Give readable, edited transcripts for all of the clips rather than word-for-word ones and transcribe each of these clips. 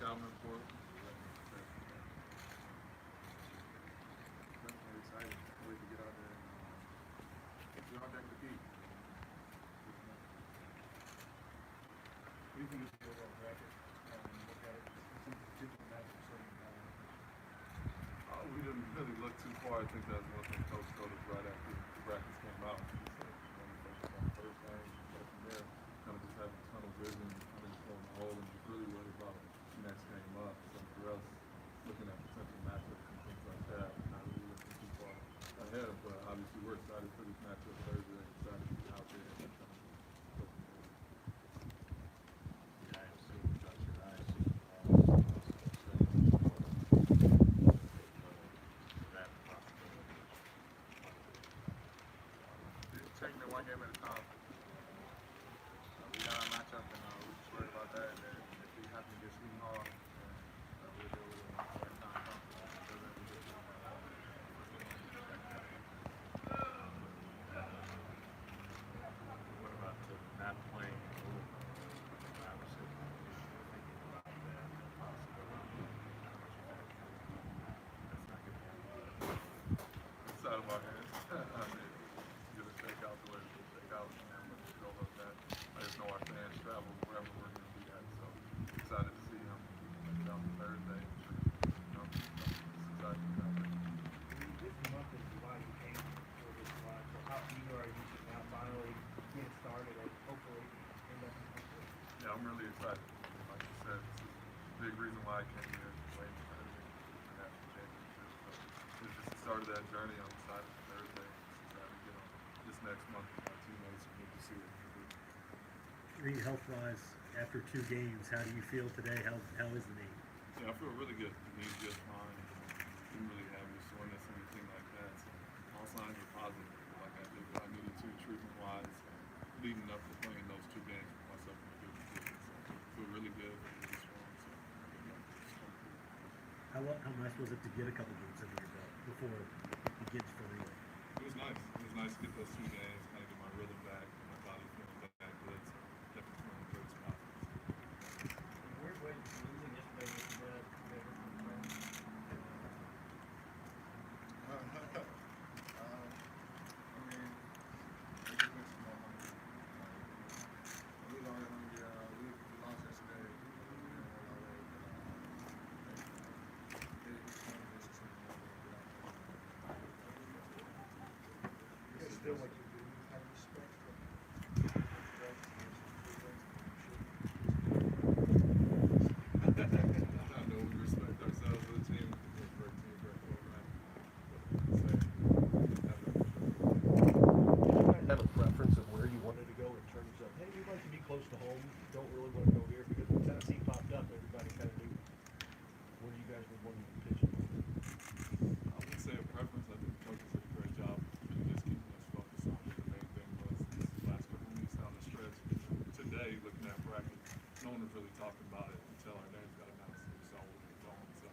traveling for it. Definitely excited. Can't wait to get out there and get out there and compete. What do you think is the overall bracket? Look at it. It seems different matchups starting to happen. We didn't really look too far. I think that's one thing Coach told us right after the brackets came out. He said, focus on the first game, go from there. Kind of just having tunnel vision, kind of just going the whole and just really worried about the next game up. So for us, looking at potential matchups and things like that, not really looking too far ahead. But obviously, we're excited for this matchup Thursday. Excited to be out there and kind of go from there. Yeah, I assume you got your eyes seen that possibility. Taking it one game at a time. We got our matchup and we're just worried about that. And then if we happen to get Sweden Hall, we'll deal with it when the time comes. What about not playing a little bit? Obviously, thinking about that possibility. How much of that that's not going to happen. It's out of our hands. I mean, it's going to shake out the way it's going to shake out. And we'll just go with that. I just know our fans travel wherever we're going to be at. So excited to see them. Get out on Thursday. It's exciting. This month of July, you came for this July. So how eager are you to now finally get started and hopefully end up in the country? Yeah, I'm really excited. Like you said, this is a big reason why I came here. Playing for the national championship. So it's just the start of that journey. I'm excited for Thursday. I'm excited to get on this next month with my teammates and get to see what we can do. Reed, health-wise, after 2 games, how do you feel today? How is the knee? Yeah, I feel really good. The knee's just fine. Didn't really have any soreness or anything like that. So all signs are positive. Like I did what I needed to treatment-wise, leading up to playing those 2 games with myself in a good position. So I feel really good, really strong. So How nice was it to get a couple games under your belt before it begins for real? it was nice. It was nice to get those 2 games, kind of get my rhythm back, and my body feeling back good. So definitely feeling in a great spot. Weird way losing yesterday with the I mean, we just went some more hungry. We was already hungry. We lost yesterday. You guys feel like you do have respect for I know we respect ourselves as a team. We're a great team, great program. Have a preference of where you wanted to go in terms of, hey, we'd like to be close to home, don't really want to go here, because when Tennessee popped up, everybody kind of knew where you guys were wanting to pitch. I wouldn't say a preference. I think the coaches did a great job in just keeping us focused on what the main thing was this last couple of weeks down the stretch. Today, looking at bracket, no one was really talking about it until our names got announced and we saw what we were going. So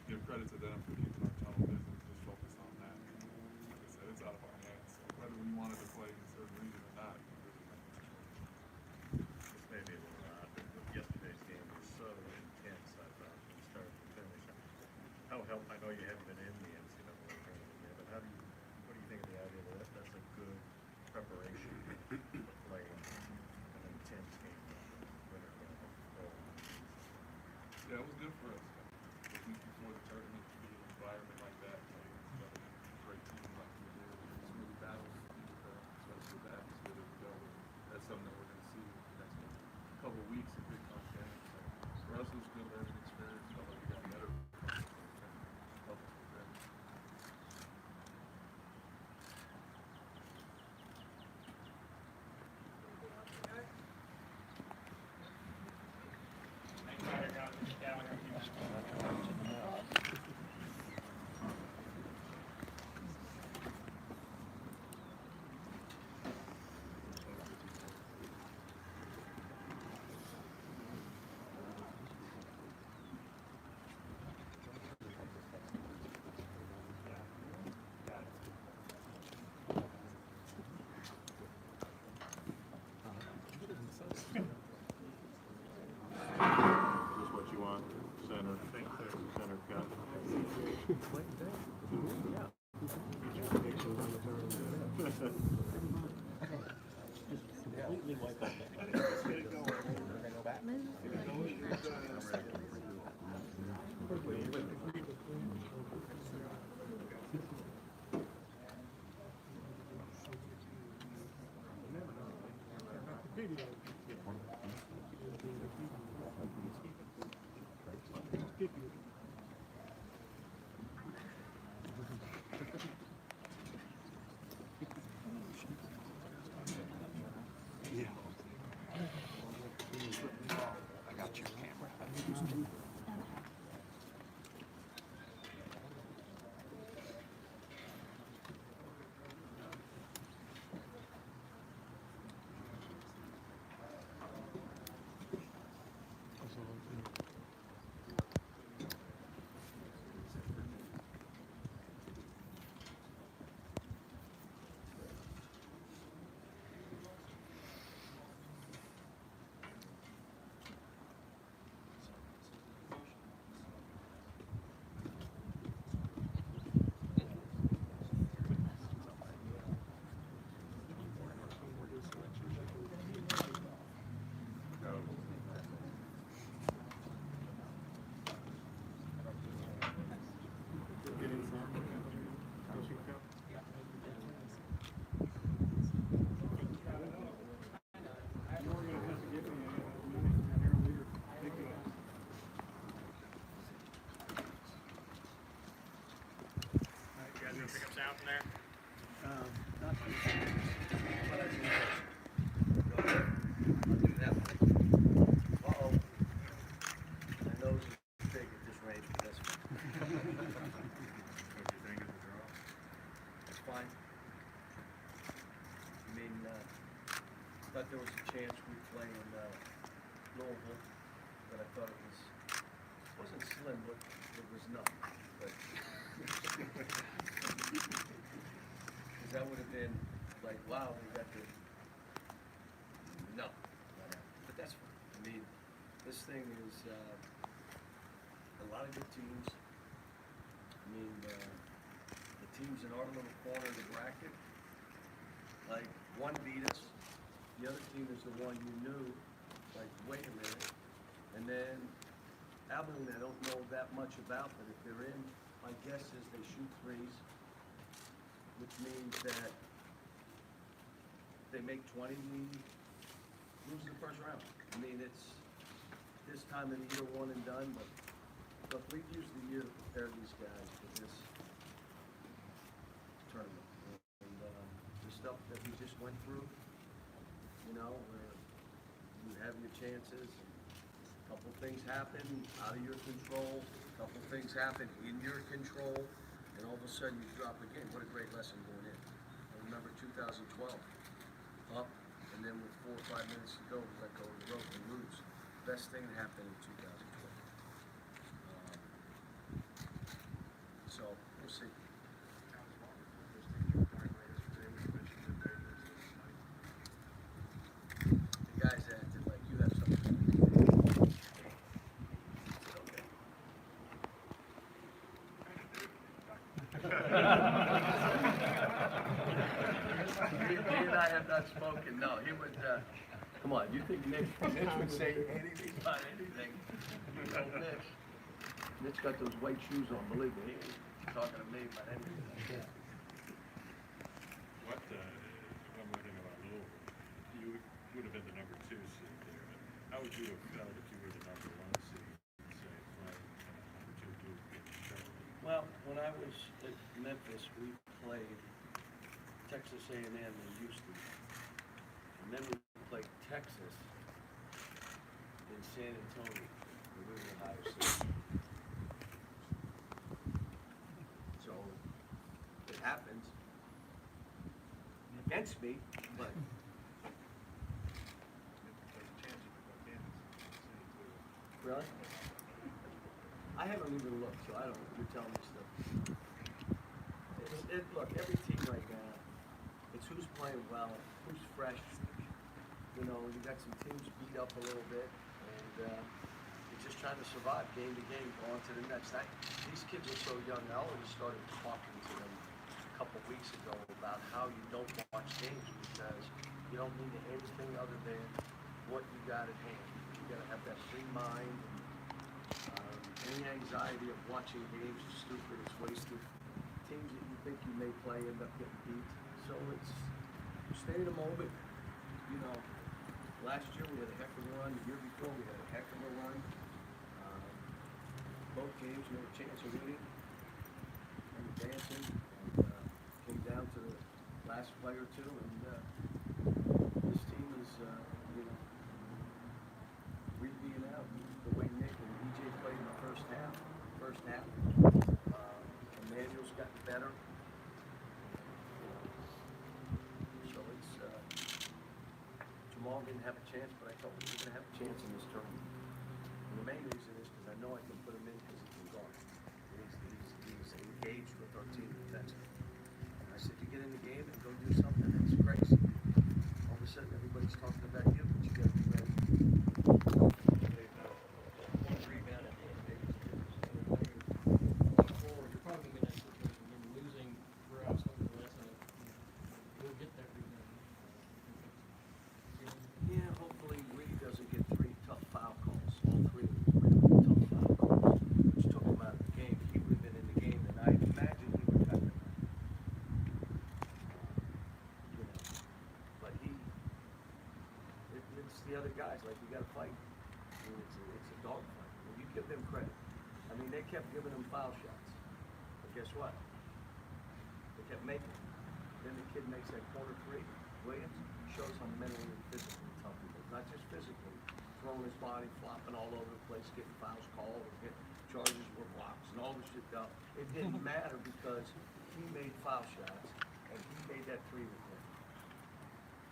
give credit to them for keeping our tunnel vision, just focused on that. Like I said, it's out of our hands. So whether we wanted to play in a certain region or not, we really had no choice. This may be a little odd, but yesterday's game was so intense, I thought, from start to finish. I know you haven't been in the NCAA tournament yet, but what do you think of the idea that that's a good preparation to play an intense game like the winter level? Yeah, it was good for us. The week before the tournament, to be in an environment like that, playing against a great team like we did, it was really battles, especially with the atmosphere that we dealt with. That's something that we're going to see in the next couple of weeks in big time games. So for us, it was a good learning experience. Felt like we got better. Helped us prepare. completely wipe out that. Pick up sound from there. Uh-oh. My nose is big at this range for this one. What do you think of the draw? It's fine. I mean, thought there was a chance we'd play in Louisville, but I thought wasn't slim, but it was nothing. But because that would have been like, wow, we got the no, but that's fine. I mean, this thing is a lot of good teams. I mean, the teams in our little corner of the bracket, like one beat us, the other team is the one you knew, like, wait a minute, and then Abilene I don't know that much about, but if they're in, my guess is they shoot threes, which means that they make 20, we lose the first round. I mean, it's this time of the year, one and done, but look, we've used the year to prepare these guys for this tournament. And the stuff that we just went through, you know, where you have your chances, a couple things happen out of your control, a couple things happen in your control, and all of a sudden you drop again. What a great lesson going in. I remember 2012, up, and then with 4 or 5 minutes to go, we let go of the rope and lose. Best thing that happened in 2012. So, we'll see. The guys acted like you have something to do. He and I have not spoken, no, he would, come on, you think Mitch would say anything about anything? No, Mitch got those white shoes on, believe me, he ain't talking to me about anything. What, one more thing about Louisville, you would have been the number 2 seed there, but how would you have felt if you were the number 1 seed, say, playing number 2 Duke in Charlotte? Well, when I was at Memphis, we played Texas A&M in Houston, and then we played Texas in San Antonio, where we were Ohio State. So, it happens against me, but There's a chance you could go Kansas City too. really, I haven't even looked, so I don't, you're telling me stuff. Look, every team right now, it's who's playing well, who's fresh. You know, you got some teams beat up a little bit, and you're just trying to survive game to game, go on to the next. These kids are so young. I already started talking to them a couple weeks ago about how you don't watch games because You don't mean anything other than what you got at hand. You gotta have that free mind. Any anxiety of watching games is stupid, it's wasted. Teams that you think you may play end up getting beat. So it's stay in the moment. You know, last year we had a heck of a run. The year before we had a heck of a run. Both games we had a chance of winning and advancing. And came down to the last play or two. And this team is, you know, being out the way Nick and EJ played in the first half. Emmanuel's gotten better. So it's Jamal didn't have a chance, but I told him he's gonna have a chance in this tournament. And the main reason is because I know I can put him in because he can guard. And he's engaged with our team defensively. And I said, you get in the game and go do something that's crazy. All of a sudden everybody's talking about you, but you gotta be ready. Forward, you're probably gonna get in that situation again, losing throughout some of the lesson. You'll get that rebound. Yeah, hopefully Reed doesn't get 3 tough foul calls. All 3 of them really tough foul calls. Which took him out of the game. He would have been in the game, and I imagine he would have been. You know, but it's the other guys. Like, you got to fight. I mean, it's a dog fight. And you give them credit. I mean, they kept giving him foul shots. But guess what? They kept making them. Then the kid makes that corner 3. Williams shows how mentally and physically tough he is. Not just physically, throwing his body, flopping all over the place, getting fouls called, getting charges were blocks, and all this shit down. It didn't matter because he made foul shots, and he made that 3 with him.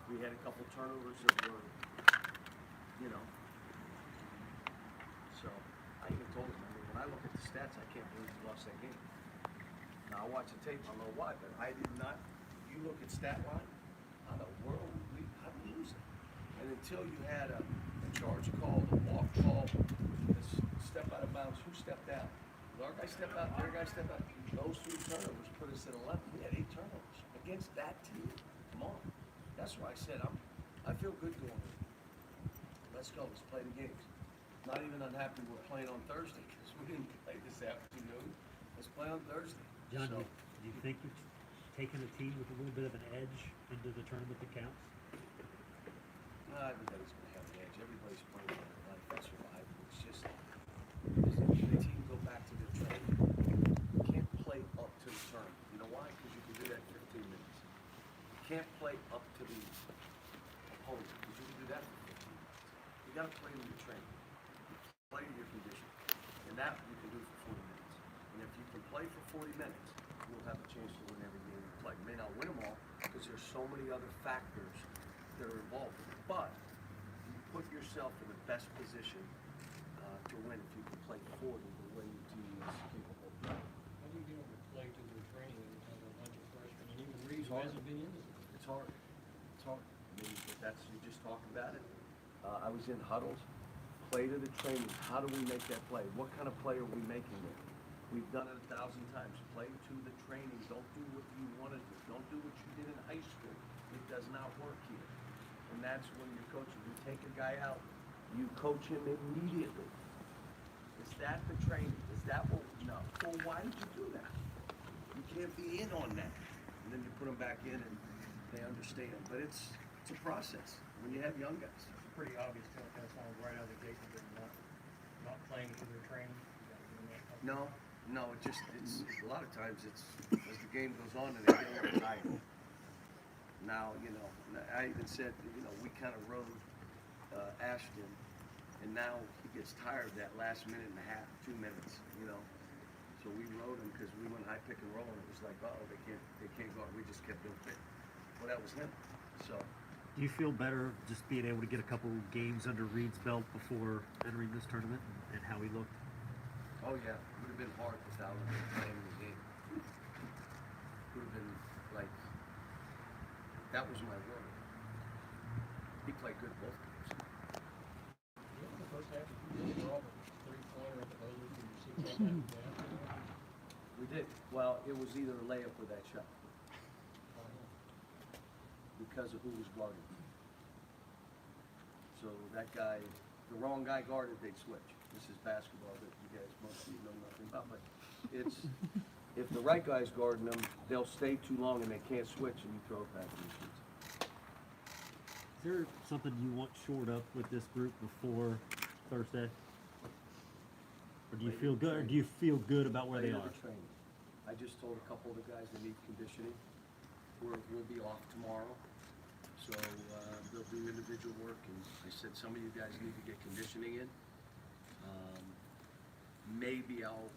We had a couple turnovers that were, you know. So, I even told him, I mean, when I look at the stats, I can't believe we lost that game. Now, I watch the tape, I don't know why, but I did not. You look at stat line, how the world how do we lose it? And until you had a charge call, a walk call, a step out of bounds, who stepped out? Our guy stepped out, their guy stepped out. Those 3 turnovers put us at 11. We had 8 turnovers against that team. Come on. That's why I said I feel good going in. Let's go, let's play the games. Not even unhappy we're playing on Thursday because we didn't play this afternoon. Let's play on Thursday. John, So, do you think you've taken a team with a little bit of an edge into the tournament that counts? everybody's going to have an edge. Everybody's playing on their life. That's survival. It's just the team go back to their training. You can't play up to the tournament. You know why? Because you can do that in 15 minutes. You can't play up to the opponent because you can do that for 15 minutes. You got to play to your training. Play to your condition. And that you can do for 40 minutes. And if you can play for 40 minutes, you'll have a chance to win every game you play. You may not win them all because there's so many other factors that are involved in it. But you put yourself in the best position to win if you can play 40 the way your team is capable of playing. How do you get them to play to their training and you have a bunch of freshmen and even Reed who hard. hasn't been in this? It's hard. It's hard. I mean, but that's, you just talked about it. I was in huddles. Play to the training. How do we make that play? What kind of play are we making there? We've done it 1,000 times. Play to the training. Don't do what you want to do. Don't do what you did in high school. It does not work here. And that's when you're coaching. You take a guy out, you coach him immediately. Is that the training? Is that what? No. Well, why did you do that? You can't be in on that. And then you put them back in and they understand. But it's a process when you have young guys. It's pretty obvious to kind of sound right out of the gate that they're not playing to their training. No, it's a lot of times it's as the game goes on and they get a little tired. Now, you know, I even said, you know, we kind of rode Ashton, and now he gets tired that last minute and a half, 2 minutes, you know. So we rode him because we went high pick and roll, and it was like, they can't go. We just kept doing it. Well, that was him. So. Do you feel better just being able to get a couple games under Reed's belt before entering this tournament and how he looked? Oh yeah, it would have been hard without him playing the game. It would have been like, that was my worry. He played good both games. Yeah, in the first half, you were all 3-pointer at the buzzer for your 6 down. We did. Well, it was either a layup or that shot because of who was guarding. So that guy, the wrong guy guarded, they'd switch. This is basketball that you guys most of you know nothing about, but it's, if the right guy's guarding them, they'll stay too long and they can't switch and you throw it back to the shoots. Is there something you want shored up with this group before Thursday? Or do you feel good? Or do you feel good about where they Later are? the training. I just told a couple of the guys they need conditioning. We'll be off tomorrow, so they'll do individual work. And I said some of you guys need to get conditioning in. Maybe I'll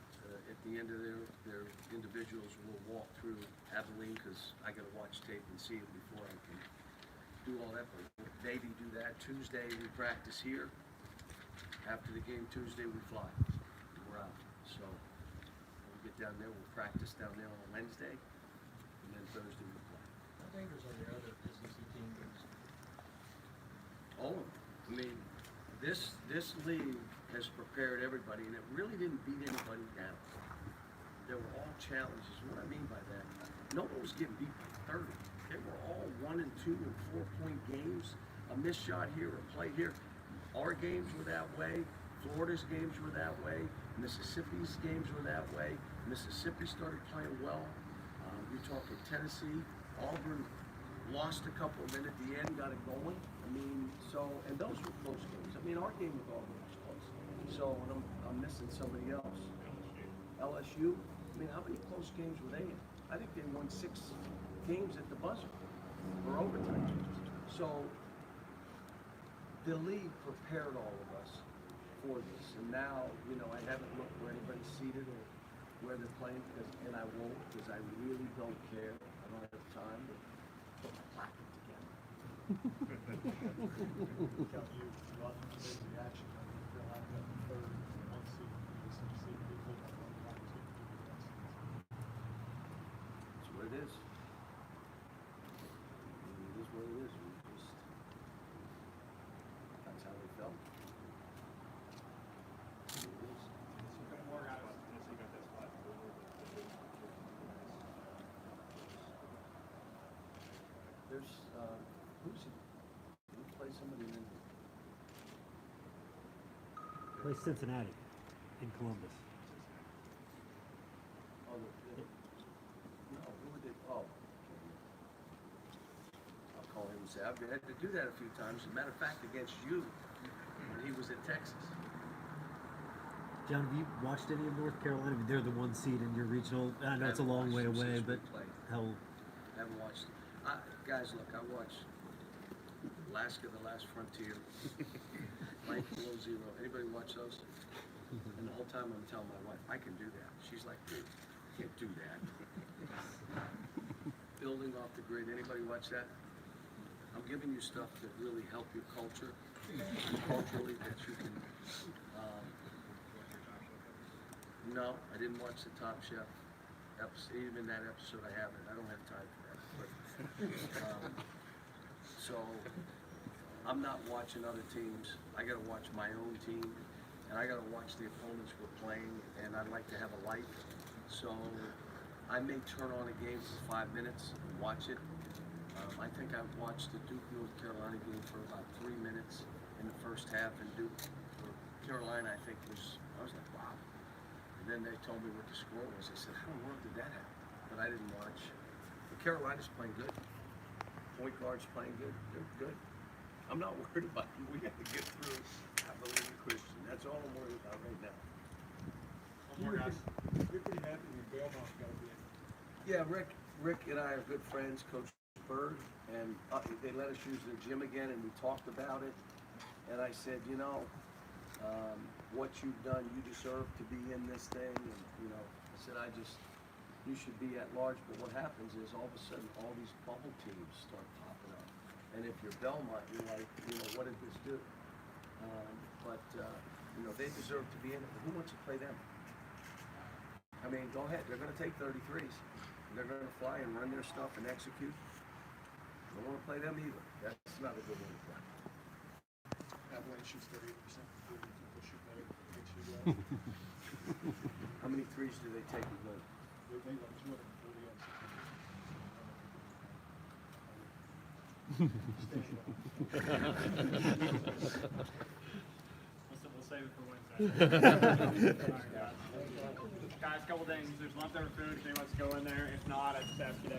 at the end of their individuals, we'll walk through Abilene because I got to watch tape and see it before I can do all that. But we'll maybe do that. Tuesday we practice here. After the game Tuesday we fly. We're out. So we'll get down there. We'll practice down there on Wednesday, and then Thursday we play. How dangerous are the other SEC teams? All of them. I mean, this league has prepared everybody, and it really didn't beat anybody down. They were all challenges. What I mean by that, no one was getting beat by 30. They were all 1 and 2 and 4-point games. A missed shot here, a play here. Our games were that way. Florida's games were that way. Mississippi's games were that way. Mississippi started playing well. You're talking Tennessee. Auburn lost a couple of minutes at the end, got it going. I mean, so, and those were close games. I mean, our game with Auburn was close. So, and I'm missing somebody else. LSU. I mean, how many close games were they in? I think they won 6 games at the buzzer or overtime. So, the league prepared all of us for this. And now, you know, I haven't looked where anybody's seated or where they're playing, and I won't, because I really don't care. I don't have time to put my bracket together. Tell you, Big reaction when Carolina got the third one seed in the SEC. People don't know why it's going to do the rest. That's what it is. It is what it is. We just, that's how they felt. That's what it is. There's, who's he? Did he play somebody in? Play Cincinnati in Columbus. Oh, no, who would they, oh. I'll call him and say, I've had to do that a few times. As a matter of fact, against you, when he was at Texas. John, have you watched any of North Carolina? I mean, they're the 1 seed in your regional. I know it's a long way away, but how? Haven't watched. Guys, look, I watched Alaska, The Last Frontier, Life Below Zero. Anybody watch those? And the whole time I'm telling my wife, I can do that. She's like, dude, you can't do that. Building Off the Grid. Anybody watch that? I'm giving you stuff that really help your culture, culturally, that you can. No, I didn't watch the Top Chef episode. Even that episode, I haven't. I don't have time for that. But, so I'm not watching other teams. I got to watch my own team, and I got to watch the opponents we're playing. And I'd like to have a life, so I may turn on a game for 5 minutes and watch it. I think I've watched the Duke North Carolina game for about 3 minutes in the first half, and Duke or Carolina, I think I was like, wow. And then they told me what the score was. I said, how in the world did that happen? But I didn't watch. But Carolina's playing good. Point guard's playing good. They're good. I'm not worried about you. We got to get through Abilene Christian. That's all I'm worried about right now. One more, guys. You're pretty happy when Belmont's got to be in. Yeah, Rick and I are good friends, Coach Bird, and they let us use their gym again, and we talked about it. And I said, you know, what you've done, you deserve to be in this thing. And, you know, I said, you should be at large. But what happens is all of a sudden, all these bubble teams start popping up. And if you're Belmont, you're like, you know, what did this do? You know, they deserve to be in it. But who wants to play them? I mean, go ahead. They're going to take 33s. They're going to fly and run their stuff and execute. I don't want to play them either. That's not a good way to play. Abilene shoots 38%. People shoot better. They shoot less. How many threes do they take a good? They like 240 on 600. We'll save it for Wednesday. Alright, guys, couple things. There's leftover food if anyone wants to go in there. If not, I just ask you to